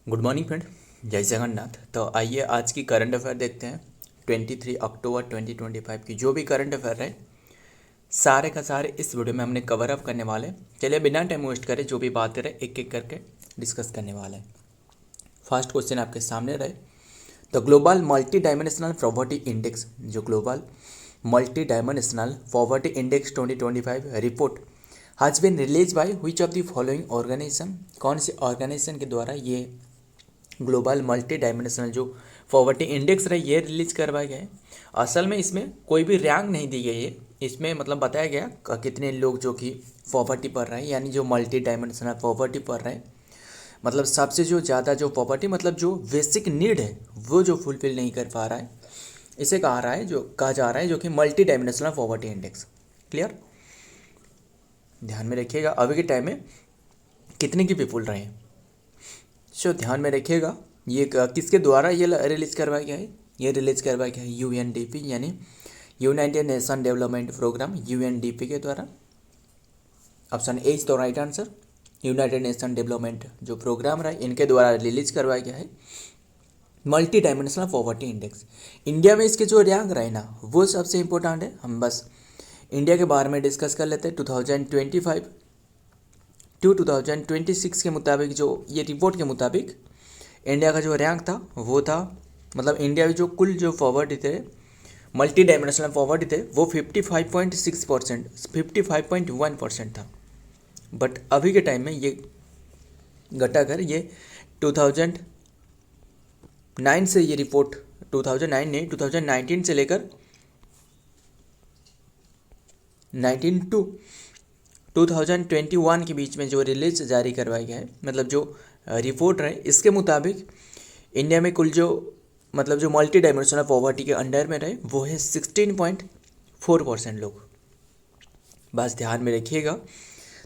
Good morning friend, जय जगन्नाथ। तो आइए आज की करंट अफेयर देखते हैं। 23 अक्टूबर 2025 की जो भी करंट अफेयर है सारे का सारे इस वीडियो में हमने कवर अप करने वाले हैं। चलिए बिना टाइम वेस्ट करें जो भी बातें रहे एक एक करके डिस्कस करने वाले हैं। फर्स्ट क्वेश्चन आपके सामने रहे, the global multi dimensional poverty index, जो global multi dimensional poverty index 2025 report has been release by which of the following organisation, कौन से ऑर्गेनाइजेशन के द्वारा ये ग्लोबल मल्टी डायमेंशनल जो पॉवर्टी इंडेक्स रहे ये रिलीज करवाया गया है। असल में इसमें कोई भी रैंक नहीं दी गई है, इसमें मतलब बताया गया कितने लोग जो कि पॉवर्टी पढ़ रहे हैं, यानी जो मल्टी डायमेंशनल पॉवर्टी पढ़ रहे हैं, मतलब सबसे जो ज़्यादा जो पॉवर्टी मतलब जो बेसिक नीड है वो जो फुलफिल नहीं कर पा रहा है, इसे कहा जा रहा है जो कि multi dimensional poverty index. Clear, ध्यान में रखिएगा अभी के टाइम में कितने की पीपुल रहे हैं। सो ध्यान में रखिएगा ये किसके द्वारा ये रिलीज करवाया गया है, ये रिलीज करवाया गया है यूएनडीपी यानी United Nation Development Programme, UNDP के द्वारा। Option A is the right answer. United Nation Development जो प्रोग्राम रहा है इनके द्वारा रिलीज करवाया गया है Multi dimensional poverty Index. India में इसके जो रैंक रहे ना वो सबसे इम्पोर्टेंट है। हम बस इंडिया के बारे में डिस्कस कर लेते हैं। 2025 टू 2026 के मुताबिक जो ये रिपोर्ट के मुताबिक इंडिया का जो रैंक था वो था, मतलब इंडिया में जो कुल जो पॉवर्टी थे मल्टी डायमेंशनल पॉवर्टी थे वो 55.6%, 55.1% था। बट अभी के टाइम में ये घटाकर ये 2009 से ये रिपोर्ट 2009 ने 2019 से लेकर 19 टू 2021 के बीच में जो रिलीज जारी करवाया गया है, मतलब जो रिपोर्ट रहे इसके मुताबिक इंडिया में कुल जो मतलब जो मल्टी डायमेंशनल पॉवर्टी के अंडर में रहे वो है 16.4% लोग। बस ध्यान में रखिएगा।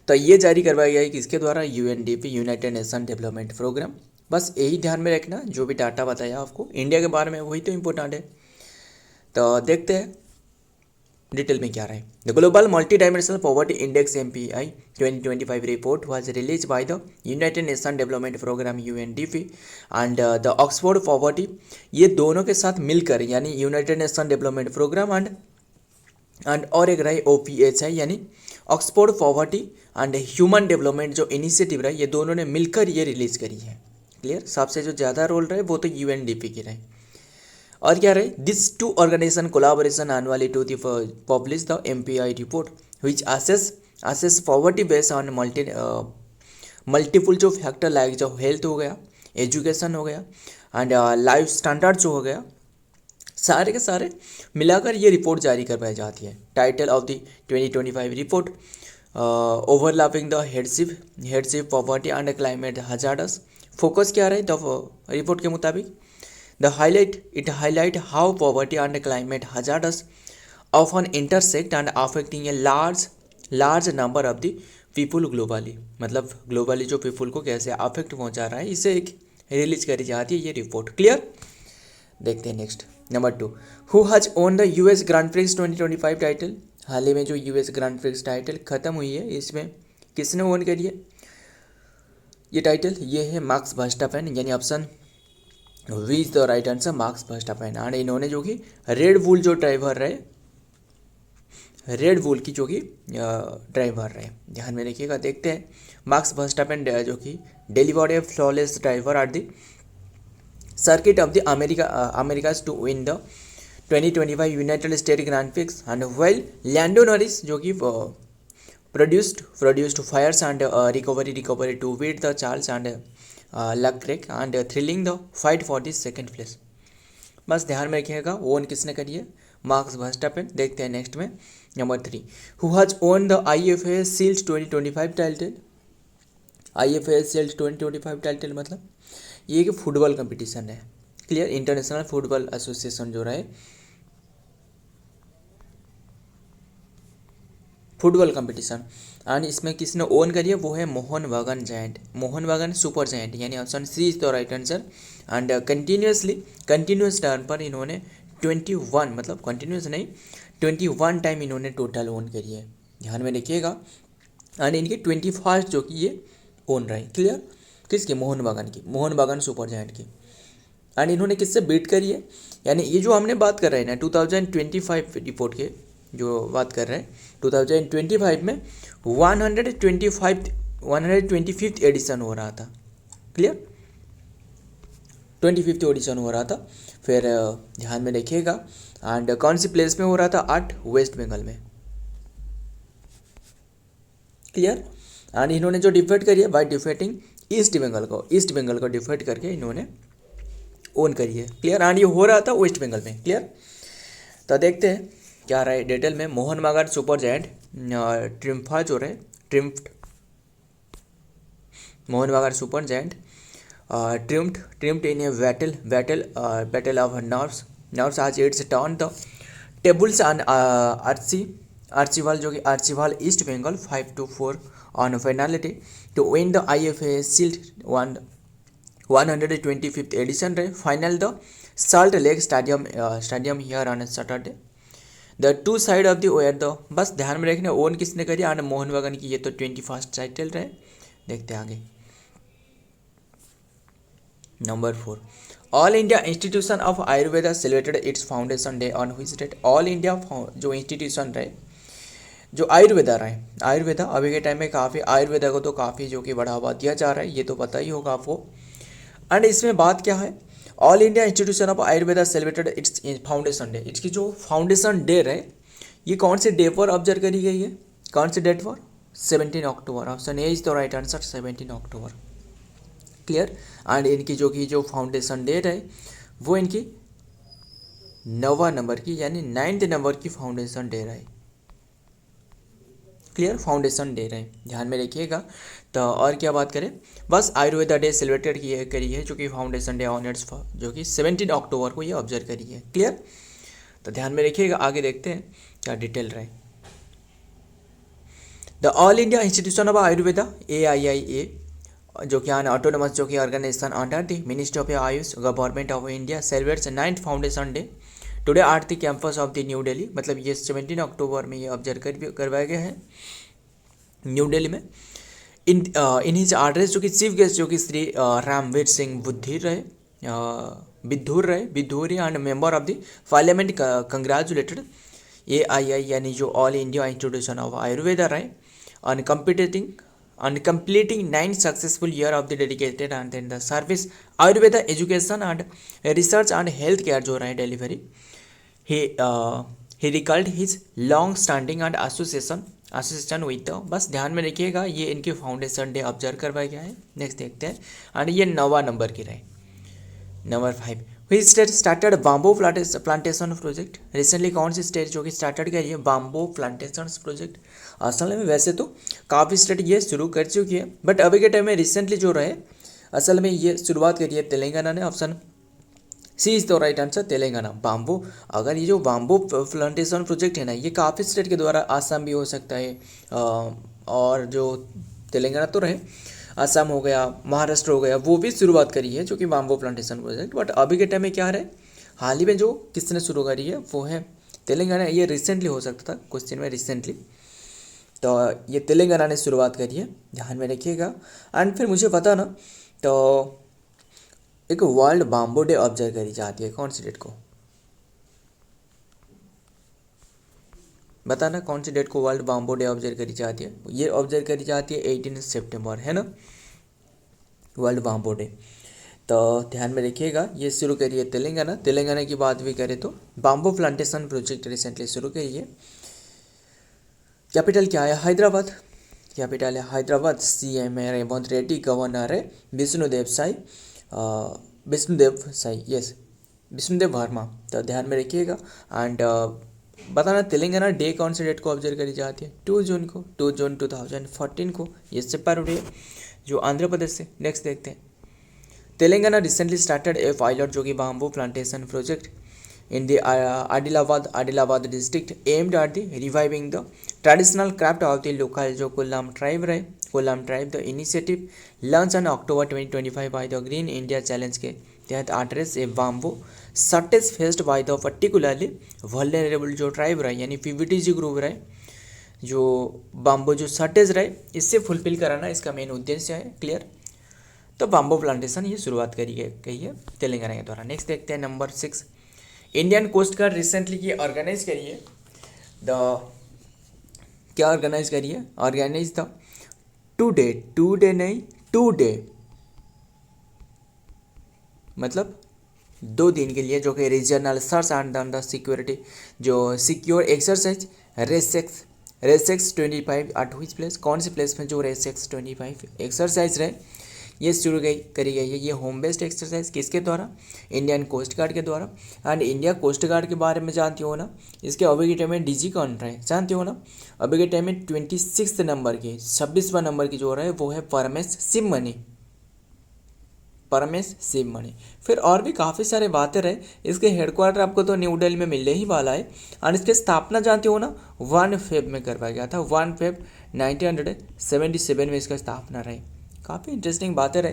तो ये जारी करवाया गया है किसके द्वारा, UNDP United Nation Development Programme. बस यही ध्यान में रखना, जो भी डाटा बताया आपको इंडिया के बारे में वही तो इम्पोर्टेंट है। तो देखते हैं डिटेल में क्या रहे। The global multi dimensional poverty Index MPI 2025 report was release by the United Nation Development Programme UNDP and the Oxford Poverty, ये दोनों के साथ मिलकर यानी United Nation Development Programme and और एक रहे OPHI यानी Oxford Poverty and Human Development जो इनिशिएटिव रहे ये दोनों ने मिलकर ये रिलीज करी है। क्लियर, सबसे जो ज़्यादा रोल रहे वो तो UNDP की रहे। और क्या रहे, this two organisation collaboration annually to the publish the MPI report which assess poverty based on multiple जो फैक्टर लाइक जो हेल्थ हो गया, एजुकेशन हो गया एंड लाइफ स्टैंडर्ड जो हो गया, सारे के सारे मिलाकर ये रिपोर्ट जारी करवाई जाती है। Title of the 2025 report overlapping the headship poverty and climate hazards. Focus क्या रहे द रिपोर्ट के मुताबिक, it highlight how poverty and climate hazards often intersect and affecting a large number of the people globally। मतलब globally जो people को कैसे affect पहुंचा रहा है इसे एक रिलीज करी जाती है ये रिपोर्ट। क्लियर, देखते हैं next. Number 2, who has won the US grand prix 2025 title. हाल ही में जो US ग्रांड प्रिक्स टाइटल खत्म हुई है इसमें किसने ओन करी है ये टाइटल, ये है मैक्स वर्स्टैपेन यानी option B is the right answer, Max Verstappen. And इन्होंने जो कि रेड बुल जो ड्राइवर रहे, रेड बुल की जो कि ड्राइवर रहे, ध्यान में रखिएगा। देखते हैं मैक्स वर्स्टैपेन जो कि delivered a flawless driver at the circuit of the Americas to win the 2025 United State Grand Prix and well Lando Norris जो कि produced fires and recovery to beat the Charles and Leclerc and thrilling the fight for the second place। बस ध्यान में रखिएगा own किसने करी है, Max Verstappen. देखते हैं नेक्स्ट में। Number 3, who has won the IFA Shield 2025 title. IFA Shield 2025 title मतलब ये एक फुटबॉल कंपटीशन है। क्लियर, इंटरनेशनल फुटबॉल एसोसिएशन जो रहे फुटबॉल कंपटीशन, एंड इसमें किसने ओन करी है वो है मोहन बागान सुपर जायंट यानी option C is the right answer. And continuous turn पर इन्होंने 21 मतलब कंटिन्यूस नहीं 21 टाइम इन्होंने टोटल ओन करी है, ध्यान में रखिएगा। एंड इनकी 21st जो कि ये ओन रहे। क्लियर, किसकी, मोहन बागान की, मोहन बागान सुपर जायंट की। एंड इन्होंने किससे बीट करी है, यानी ये जो हमने बात कर रहे हैं ना 2025 रिपोर्ट के जो बात कर रहे हैं 2025 में 125th एडिशन हो रहा था, क्लियर, 25th एडिशन हो रहा था। फिर ध्यान में रखिएगा। एंड कौन सी प्लेस में हो रहा था, 8 वेस्ट बंगाल में, क्लियर। एंड इन्होंने जो डिफेट करी है बाय डिफेटिंग ईस्ट बंगाल को डिफेट करके इन्होंने ओन करी है, क्लियर। एंड ये हो रहा था वेस्ट बंगाल में, क्लियर। तो देखते हैं क्या रहा है डिटेल में। मोहन बागान सुपर जायंट ट्रिम्फा जो रहे Mohun Bagan super giant trimmed in a battle of nerves आज it's turn the tables and archrival East Bengal 5-4 on finality to win the IFA shield 125th edition रहे final the Salt Lake Stadium here on Saturday the two side of the were the, बस ध्यान में रखना own किसने करी, and Mohan बागान की ये तो 21st टाइटल रहे। देखते हैं आगे। Number 4, all India institution of Ayurveda celebrated its foundation day on which date. All India जो इंस्टीट्यूशन रहे जो आयुर्वेदा अभी के टाइम में काफ़ी आयुर्वेदा को तो काफ़ी जो कि बढ़ावा दिया जा रहा है, ये तो पता ही होगा आपको। एंड इसमें बात क्या है, all India institution of Ayurveda celebrated its foundation day, इसकी जो फाउंडेशन डे रहे ये कौन से डे पर ऑब्जर्व करी गई है, कौन से डेट पर, 17 October. Option A is the right answer, 17 October, clear. And इनकी जो फाउंडेशन डे रहे वो इनकी 9वां नंबर की यानी 9th नंबर की फाउंडेशन डे रहे, क्लियर, फाउंडेशन डे रहे, ध्यान में रखिएगा। तो और क्या बात करें, बस आयुर्वेदा डे सेलिब्रेटेड करी है जो कि फाउंडेशन डे ऑन इट्स जो कि 17 अक्टूबर को ये ऑब्जर्व करी है, क्लियर। तो ध्यान में रखिएगा, आगे देखते हैं क्या डिटेल रहे। The all India institution of Ayurveda AIIA जो कि ऑटोनोमस जो कि organisation under the ministry of AYUSH government of India celebrates 9th foundation day today at the campus of the new Delhi, मतलब ये 17 अक्टूबर में ये ऑब्जर्व करवाया गया है न्यू दिल्ली में। इन हिज एड्रेस जो कि चीफ गेस्ट जो कि Shri Ramvir Singh Bidhuri and member of the parliament congratulated AII यानी जो all India institution of Ayurveda रहे on completing 9 successful year of the dedicated and then the service Ayurveda education and research and healthcare जो रहे delivery. He recalled his long standing and association with the, बस ध्यान में रखिएगा ये इनके foundation day observe करवाया गया है। नेक्स्ट देखते हैं एंड ये 9वां नंबर की रहे। Number 5, which state started bamboo plantation project, recently कौन सी स्टेट जो कि स्टार्टेड करी है बाम्बू प्लांटेशन प्रोजेक्ट। असल में वैसे तो काफ़ी स्टेट ये शुरू कर चुकी है बट अभी के टाइम में रिसेंटली जो रहे असल में ये शुरुआत करी है तेलंगाना ने। Option C is the right answer, Telangana. Bamboo, अगर ये जो बाम्बू प्लांटेशन प्रोजेक्ट है ना ये काफ़ी स्टेट के द्वारा, आसाम भी हो सकता है और जो तेलंगाना तो रहे, असम हो गया, महाराष्ट्र हो गया, वो भी शुरुआत करी है जो कि बाम्बू प्लांटेशन प्रोजेक्ट। बट अभी के टाइम में क्या रहे, हाल ही में जो किसने शुरू करी है वो है तेलंगाना। ये रिसेंटली हो सकता था क्वेश्चन में, रिसेंटली, तो ये तेलंगाना ने शुरुआत करी है, ध्यान में रखिएगा। एंड फिर मुझे पता ना तो एक वर्ल्ड बाम्बू डे ऑब्जर्व करी जाती है, कौन सी डेट को बताना, कौन सी डेट को वर्ल्ड बाम्बू डे ऑब्जर्व करी जाती है। ये ऑब्जर्व करी जाती है 18 सितंबर, है ना, वर्ल्ड बाम्बू डे। तो ध्यान में रखिएगा ये शुरू करी है तेलंगाना की बात भी करें तो बाम्बू प्लांटेशन प्रोजेक्ट रिसेंटली शुरू करी है। कैपिटल क्या है, हैदराबाद, कैपिटल है हैदराबाद। CM है रेवंत रेड्डी, गवर्नर है विष्णुदेव वर्मा। तो ध्यान में रखिएगा। एंड बताना तेलंगाना डे कौन से डेट को ऑब्जर्व करी जाती है, 2 जून को, 2 जून 2014 को ये सेपरेट डे जो आंध्र प्रदेश से। नेक्स्ट देखते हैं, तेलंगाना रिसेंटली स्टार्टेड ए पायलट जो कि bamboo plantation project in the Adilabad district aimed at the reviving the traditional craft of the local जो कोल्लाम ट्राइब रहे, Kolam tribe. The initiative launch on October 2025 by the Green India Challenge के तहत address a bamboo shortage faced by the particularly vulnerable जो tribe रहे यानी PVTG group रहे, जो bamboo जो शॉर्टेज रहे इससे फुलफिल कराना इसका मेन उद्देश्य है, क्लियर। तो बाम्बू प्लांटेशन ये शुरुआत करी गई है तेलंगाना के द्वारा। नेक्स्ट देखते हैं number 6, Indian coast guard recently ये ऑर्गेनाइज करी है क्या ऑर्गेनाइज करी है, ऑर्गेनाइज द टू डे नहीं 2 डे, मतलब 2 दिन के लिए, जो कि regional search and the security जो secure exercise ReSAREX 25 at which place, कौन से प्लेस में जो रेसेक्स 25 एक्सरसाइज रहे ये शुरू करी गई है। ये होम बेस्ड एक्सरसाइज किसके द्वारा, इंडियन कोस्ट गार्ड के द्वारा। एंड इंडिया कोस्ट गार्ड के बारे में जानते हो ना, इसके अभी के टाइम में डीजी कौन रहे जानते हो ना, अभी के टाइम में 26 नंबर की 26वां नंबर की जो रहे वो है परमेश शिवमणि। फिर और भी काफ़ी सारे बातें रहे। इसके हेडक्वार्टर आपको तो न्यू दिल्ली में मिलने ही वाला है। और इसकी स्थापना जानते हो ना 1 फेब में करवाया गया था, 1 फेब 1977 में इसका स्थापना रही। काफ़ी इंटरेस्टिंग बातें रहे,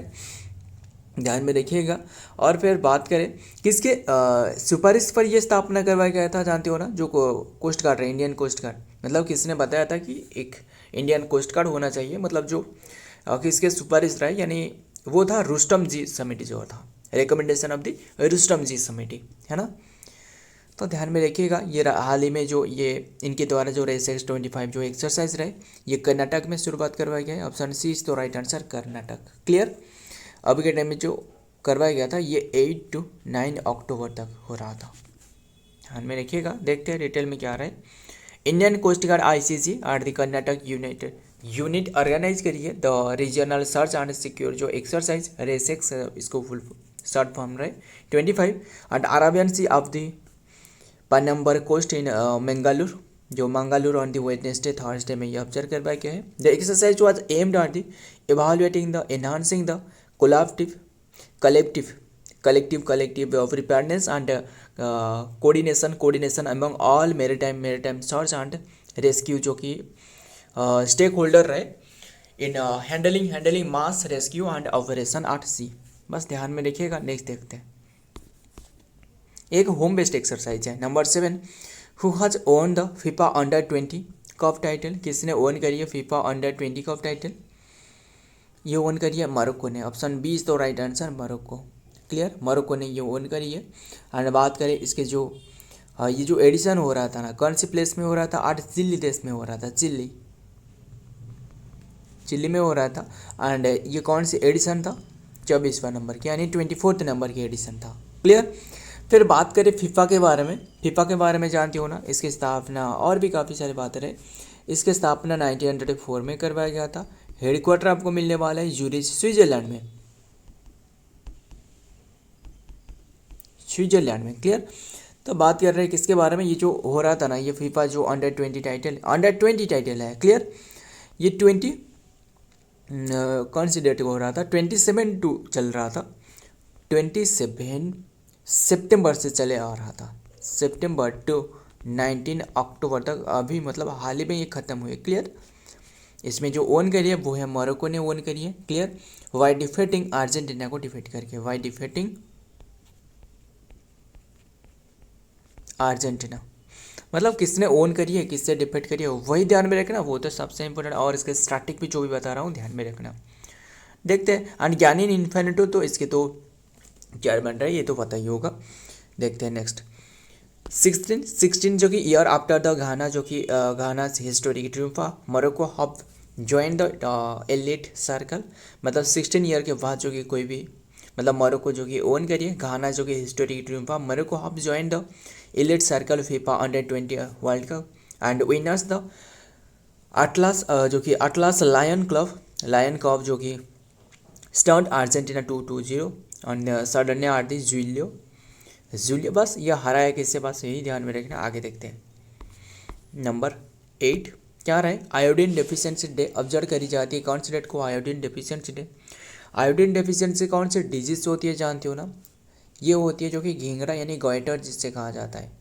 ध्यान में रखिएगा। और फिर बात करें किसके सुपारिश पर यह स्थापना करवाया गया था जानते हो ना, जो कोस्ट गार्ड है, इंडियन कोस्ट गार्ड, मतलब किसने बताया था कि एक इंडियन कोस्ट गार्ड होना चाहिए, मतलब जो किसके सुपारिश रहे, यानी वो था रुस्तम जी समिति जो था, रिकमेंडेशन ऑफ द रुस्तम जी समिति, है ना। तो ध्यान में रखिएगा। ये हाल ही में जो ये इनके द्वारा जो रेसेक्स 25 जो एक्सरसाइज रहे ये कर्नाटक में शुरुआत करवाया गया है। ऑप्शन सी इज तो राइट आंसर, कर्नाटक। क्लियर। अभी के टाइम में जो करवाया गया था ये 8 to 9 अक्टूबर तक हो रहा था, ध्यान में रखिएगा। देखते हैं डिटेल में क्या रहा है। Indian coast Guard ICG at the Karnataka unit organise करी है the regional search and secure जो एक्सरसाइज रेसेक्स, इसको फुल शॉर्ट फॉर्म रहे 25 and Arabian Sea off the Panambur coast in Mangalore, जो Mangalore on the Wednesday Thursday में ये ऑब्जर्व करवाया गया है। The exercise was aimed at the evaluating the enhancing the collective of preparedness and coordination among all maritime search and rescue जो कि stakeholder रहे in handling mass rescue and operation at sea. बस ध्यान में रखिएगा। Next देखते हैं, एक होम बेस्ड एक्सरसाइज है। Number 7, who has won the FIFA under 20 cup title, किसने ओन करी है फीफा अंडर 20 कप टाइटल, ये ओन करी है मोरक्को ने। ऑप्शन बी इज तो right answer, Morocco. Clear, Morocco ने ये ओन करी है। एंड बात करें इसके जो ये जो एडिशन हो रहा था ना, कौन सी प्लेस में हो रहा था, आज चिल्ली देश में हो रहा था, चिल्ली में हो रहा था। एंड ये कौन सी एडिशन था, 24वां नंबर की, यानी 24th नंबर की एडिशन था। क्लियर। फिर बात करें फीफा के बारे में, फीफा के बारे में जानते हो ना, इसकी स्थापना और भी काफ़ी सारी बातें रहे। इसकी स्थापना 1904 में करवाया गया था। हेडक्वार्टर आपको मिलने वाला है यूरिच स्विट्जरलैंड में। क्लियर। तो बात कर रहे हैं किसके बारे में, ये जो हो रहा था ना, ये फीफा जो अंडर 20 टाइटल है। क्लियर। ये 20 कौन सी डेट को हो रहा था, 27 टू चल रहा था, 27 सितंबर से चले आ रहा था, सितंबर टू 19 अक्टूबर तक, अभी मतलब हाल ही में ये ख़त्म हुए। क्लियर। इसमें जो ओन करी है वो है मोरक्को ने ओन करी है। क्लियर। वाई डिफेटिंग अर्जेंटीना को डिफेट करके, वाई डिफेटिंग अर्जेंटीना, मतलब किसने ओन करी है, किससे डिफेट करी है, वही ध्यान में रखना, वो तो सबसे इंपॉर्टेंट। और इसके स्टैटिक भी जो भी बता रहा हूँ ध्यान में रखना। देखते हैं। एंड ज्ञानी इन्फिनिटो, तो इसके तो क्या बन रहा है ये तो पता ही होगा। देखते हैं नेक्स्ट 16 जो कि ईयर आफ्टर द घाना, जो कि Ghana historic triumph Morocco have join the elite circle, मतलब 16 ईयर के बाद जो कि कोई भी मतलब मोरक्को जो कि ओन करिए घाना जो कि historic triumph Morocco have join the elite circle FIFA under 20 World Cup and winners the Atlas जो कि अटलास लायन कप जो कि स्टर्न अर्जेंटीना 2-0 और सडन आर दी जूलियो, बस ये हरा है किससे, बस यही ध्यान में रखना। आगे देखते हैं नंबर 8 क्या रहा है, आयोडीन डेफिशिएंसी डे ऑब्जर्व करी जाती है। कौन सी डेट को iodine deficiency day, iodine deficiency कौन सी डिजीज होती है जानते हो ना, ये होती है जो कि घिंगरा यानी गॉइटर जिससे कहा जाता है,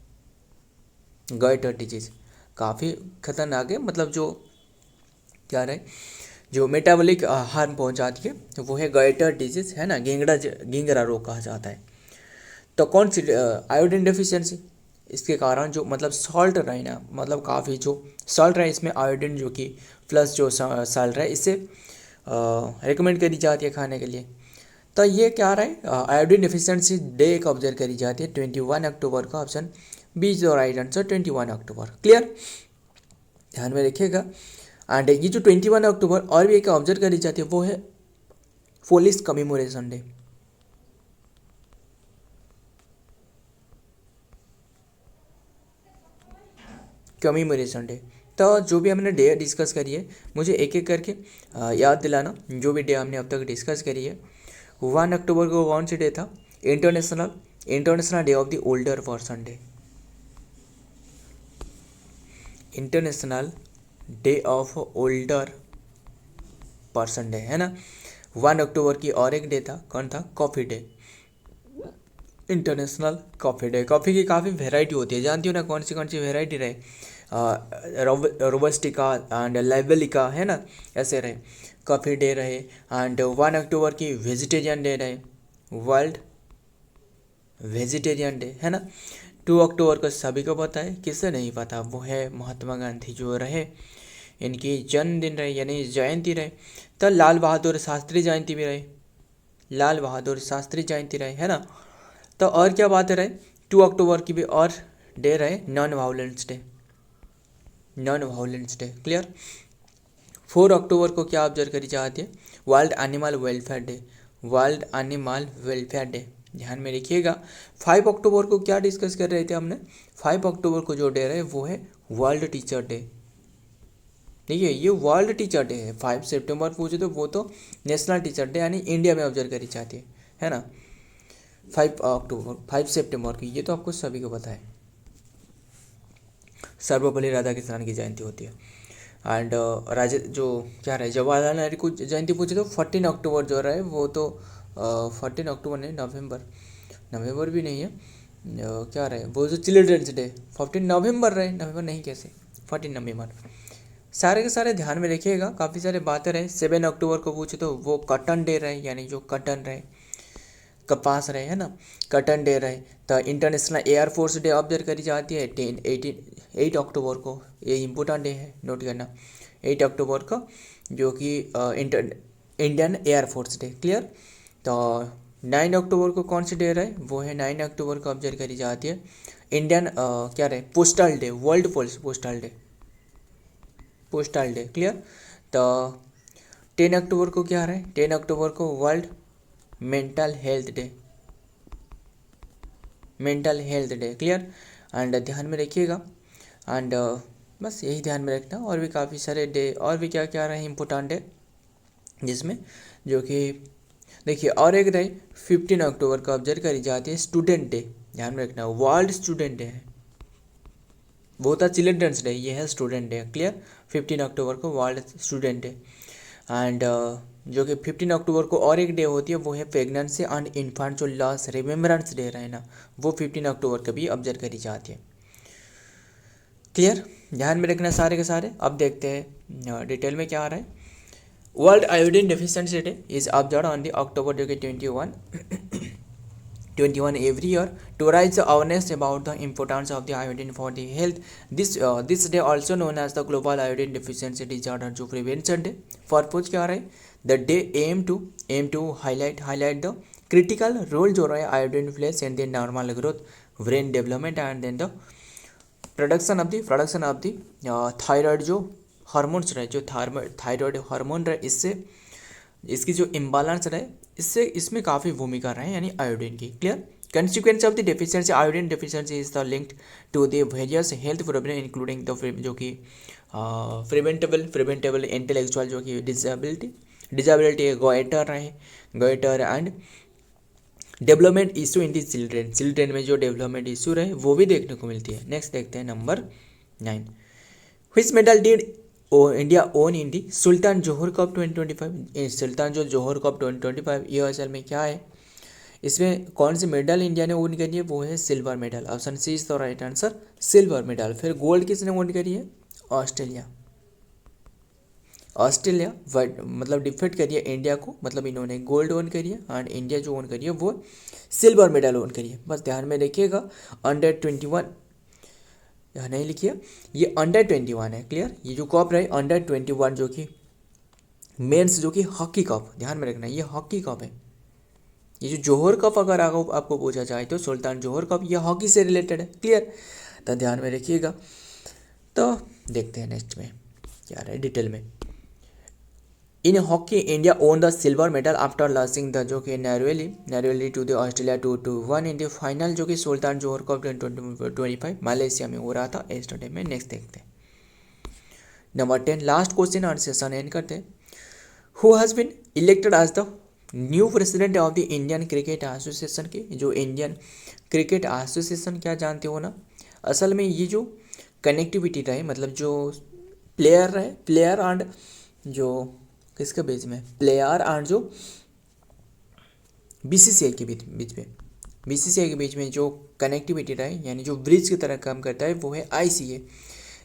गॉइटर डिजीज काफ़ी खतरनाक है, मतलब जो क्या रहे जो मेटाबॉलिक हार्म पहुंचाती है तो वो है गॉइटर डिजीज, है ना, घिंगरा रोग कहा जाता है। तो कौन सी आयोडीन डेफिशिएंसी, इसके कारण जो मतलब सॉल्ट रहे ना, मतलब काफ़ी जो सॉल्ट रहे इसमें आयोडीन जो कि प्लस जो सॉल्ट रहे इससे रिकमेंड करी जाती है खाने के लिए। तो ये क्या रहा है, आयोडीन डिफिशियंसी डे एक ऑब्जर्व करी जाती है 21 अक्टूबर का। Option B is the right answer, 21 अक्टूबर। क्लियर, ध्यान में रखिएगा। एंड ये जो 21 अक्टूबर और भी एक ऑब्जर्व करी जाती है वो है police commemoration day. Commemoration day, तो जो भी हमने डे डिस्कस करी है मुझे एक एक करके याद दिलाना, जो भी डे हमने अब तक डिस्कस करी है। 1 अक्टूबर को कौन सी डे था? International international day of the older person day. International day of older person day, है ना। 1 अक्टूबर की और एक डे था, कौन था? Coffee day, international coffee day. Coffee की काफ़ी वेराइटी होती है, जानती हो ना कौन सी वेराइटी रहे? रोबस्टिका एंड लाइबेलिका, है ना, ऐसे रहे। कॉफ़ी डे रहे। एंड 1 अक्टूबर की वेजिटेरियन डे रहे, वर्ल्ड वेजिटेरियन डे, है ना। 2 अक्टूबर को सभी को पता है, किसे नहीं पता, वो है महात्मा गांधी जो रहे, इनकी जन्मदिन रहे यानी जयंती रहे। तो लाल बहादुर शास्त्री जयंती भी रहे, लाल बहादुर शास्त्री जयंती रहे, है ना। तो और क्या बात रहे? 2 अक्टूबर की भी और डे रहे, non violence day, non violence day. Clear. 4 अक्टूबर को क्या ऑब्जर्व करी जाती है? World animal welfare day, world animal welfare day, ध्यान में रखिएगा। 5 अक्टूबर को क्या डिस्कस कर रहे थे हमने? 5 अक्टूबर को जो डे रहे वो है वर्ल्ड टीचर डे। देखिए ये वर्ल्ड टीचर डे है। 5 सितंबर पूछे तो वो तो नेशनल टीचर डे यानी इंडिया में ऑब्जर्व करी जाती है ना। 5 अक्टूबर 5 सितंबर की, ये तो आपको सभी को पता है, सर्वपल्ली राधाकृष्णन की जयंती होती है। एंड राजा जो क्या रहे, जवाहरलाल नेहरू को जयंती पूछे तो 14 अक्टूबर जो रहे वो तो 14 अक्टूबर नहीं, नवंबर भी नहीं है, क्या रहे वो जो चिल्ड्रंस डे 14 नवंबर रहे, नवंबर नहीं कैसे, 14 नवंबर। सारे के सारे ध्यान में रखिएगा, काफ़ी सारे बातें रहे। 7 अक्टूबर को पूछे तो वो कॉटन डे रहे, यानी जो कॉटन रहे, कपास रहे, है ना, कॉटन डे रहे। तो इंटरनेशनल एयरफोर्स डे ऑब्जर्व करी जाती है 8 अक्टूबर को, ये इम्पोर्टेंट डे है, नोट करना। 8 अक्टूबर को जो कि इंडियन एयरफोर्स डे। क्लियर। तो 9 अक्टूबर को कौन सी डे रहे? वो है 9 अक्टूबर को ऑब्जर्व करी जाती है इंडियन क्या रहे, postal day, world postal day, postal day. Clear. तो 10 अक्टूबर को क्या रहे? 10 अक्टूबर को world mental health day, mental health day. Clear. And ध्यान में रखिएगा। एंड बस यही ध्यान में रखना, और भी काफ़ी सारे डे और भी क्या क्या रहे इंपॉर्टेंट डे, जिसमें जो कि देखिए और एक रहे 15 अक्टूबर को ऑब्जर्व करी जाती है स्टूडेंट डे, ध्यान में रखना, वर्ल्ड स्टूडेंट डे है, वो था चिल्ड्रंस डे, ये है स्टूडेंट डे। क्लियर। 15 अक्टूबर को वर्ल्ड स्टूडेंट डे। एंड जो कि 15 अक्टूबर को और एक डे होती है वो है pregnancy and infant loss remembrance day रहे ना, वो 15 अक्टूबर को भी ऑब्जर्व करी जाती है। क्लियर, ध्यान में रखना सारे के सारे। अब देखते हैं डिटेल में क्या आ रहा है। World iodine deficiency day is observe on the October जो कि 21 every year to raise the awareness about the importance of the iodine for the health. This day also known as the global iodine deficiency disorder जो prevention day। Purpose क्या रहे? The day aim to highlight the critical role जो रहे iodine plays in the normal growth, brain development and then the production of the thyroid जो hormones रहे, जो thyroid hormone रहे, इससे इसकी जो इम्बालेंस रहे, इससे इसमें काफ़ी भूमिका रहे यानी आयोडीन की। Clear. Consequence of the deficiency iodine deficiency is the linked to the various health problem including the जो कि प्रिवेंटेबल इंटेलेक्चुअल जो कि disability goitre and development issue in the children में जो डेवलपमेंट इशू रहे वो भी देखने को मिलती है। नेक्स्ट देखते हैं number 9। Which medal did India own in the Sultan Johar cup 2025। सुल्तान जो जोहर कप 2025 ये असल में क्या है, इसमें कौन सी मेडल इंडिया ने ओन करी है? वो है silver medal. Option C is the right answer, silver medal. फिर गोल्ड किसने ओन करी है? ऑस्ट्रेलिया मतलब डिफीट करी है इंडिया को, मतलब इन्होंने गोल्ड ओन करी है एंड इंडिया जो ओन करी है वो सिल्वर मेडल ओन करी है। बस ध्यान में रखिएगा। अंडर 21 यहाँ नहीं लिखिए, ये अंडर 21 है। क्लियर। ये जो कप रहे अंडर 21 जो कि मेंस जो कि हॉकी कप, ध्यान में रखना ये हॉकी कप है, ये जो जोहर कप अगर आपको पूछा जाए तो सुल्तान जोहर कप ये हॉकी से रिलेटेड है। क्लियर, तो ध्यान में रखिएगा। तो देखते हैं नेक्स्ट में क्या रहा है डिटेल में। In hockey India won the silver medal after losing the जो कि narrowly to the Australia 2-1 in the final, जो कि सुल्तान जोहर कप 2025 मलेशिया में हो रहा था एस्टरडे में। नेक्स्ट देखते हैं नंबर 10, लास्ट क्वेश्चन और सेशन एंड करते हैं। Who has been elected as the new president of the Indian cricket association के, जो इंडियन क्रिकेट एसोसिएशन क्या जानते हो ना, असल में ये जो कनेक्टिविटी रहे, मतलब जो प्लेयर रहे, प्लेयर एंड जो किसके बीच में, प्लेयर एंड जो बीसीसीआई के बीच में, बीसीसीआई के बीच में जो कनेक्टिविटी रहे, यानी जो ब्रिज की तरह काम करता है, वो है आईसीए।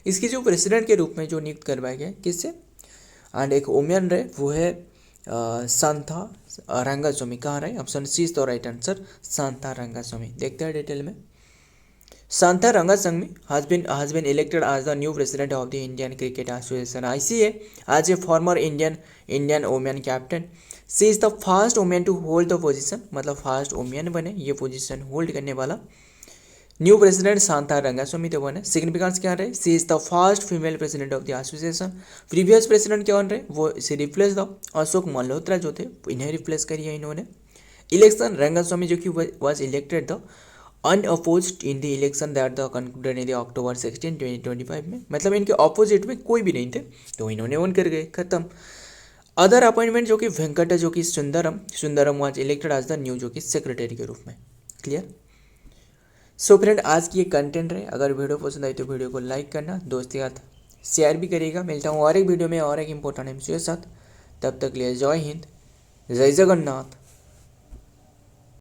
इसकी जो प्रेसिडेंट के रूप में जो नियुक्त करवाया गया किससे, एंड एक वुमेन रहे, वो है सांता रंगास्वामी। कहाँ रहे, option C is the right answer, Shanta Rangaswamy. देखते हैं डिटेल में। Shanta Rangaswamy has been elected as the new president of the Indian Cricket Association (ICA) as a former Indian women captain. She is the first woman to hold the position, मतलब first women बने ये position hold करने वाला। New president Santa Rangaswamy तो बने। Significance क्या रहे, she is the first female president of the association. Previous president क्या बन रहे, वो से रिप्लेस द अशोक मल्होत्रा जो थे, इन्हें रिप्लेस करिए इन्होंने। इलेक्शन रंगास्वामी जो कि was elected the unopposed in the election that the concluded in the October 16, 2025 में, मतलब इनके ऑपोजिट में कोई भी नहीं थे तो इन्होंने वन कर गए, खत्म। अदर अपॉइंटमेंट जो कि वेंकट जो कि Sundaram was elected as the new जो कि सेक्रेटरी के रूप में। क्लियर। सो फ्रेंड, आज की ये कंटेंट है। अगर वीडियो पसंद आई तो वीडियो को लाइक करना, दोस्त के साथ शेयर भी करिएगा। मिलता हूँ और एक वीडियो में और एक इंपॉर्टेंट एमसीक्यू के साथ। तब तक लिए जय हिंद, जय जगन्नाथ।